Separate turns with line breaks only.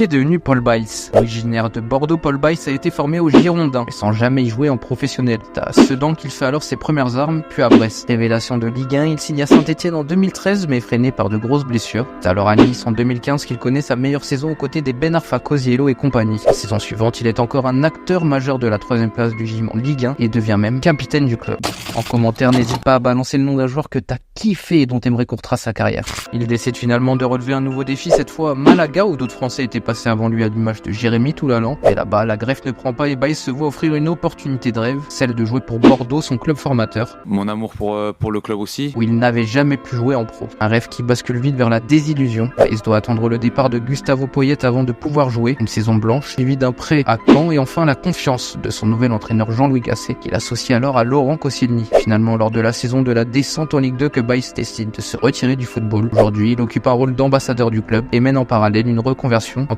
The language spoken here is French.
Qu'est devenu Paul Bice? Originaire de Bordeaux, Paul Bice a été formé au Girondins, mais sans jamais y jouer en professionnel. C'est à Sedan qu'il fait alors ses premières armes, puis à Brest. Révélation de Ligue 1, il signe à Saint-Etienne en 2013, mais freiné par de grosses blessures. C'est alors à Nice en 2015 qu'il connaît sa meilleure saison aux côtés des Ben Arfa, Cosiello et compagnie. La saison suivante, il est encore un acteur majeur de la 3e place du gym en Ligue 1 et devient même capitaine du club. En commentaire, n'hésite pas à balancer le nom d'un joueur que t'as kiffé et dont t'aimerais qu'on retrace sa carrière. Il décide finalement de relever un nouveau défi, cette fois à Malaga, où d'autres Français étaient passés avant lui à l'image de Jérémy Toulalan. Et là-bas, la greffe ne prend pas et Bice se voit offrir une opportunité de rêve, celle de jouer pour Bordeaux, son club formateur.
Mon amour pour le club aussi.
Où il n'avait jamais pu jouer en pro. Un rêve qui bascule vite vers la désillusion. Bice doit attendre le départ de Gustavo Poyet avant de pouvoir jouer. Une saison blanche, suivie d'un prêt à Caen et enfin la confiance de son nouvel entraîneur Jean-Louis Gasset, qu'il associe alors à Laurent Koscielny. Finalement, lors de la saison de la descente en Ligue 2, que Bice décide de se retirer du football. Aujourd'hui, il occupe un rôle d'ambassadeur du club et mène en parallèle une reconversion en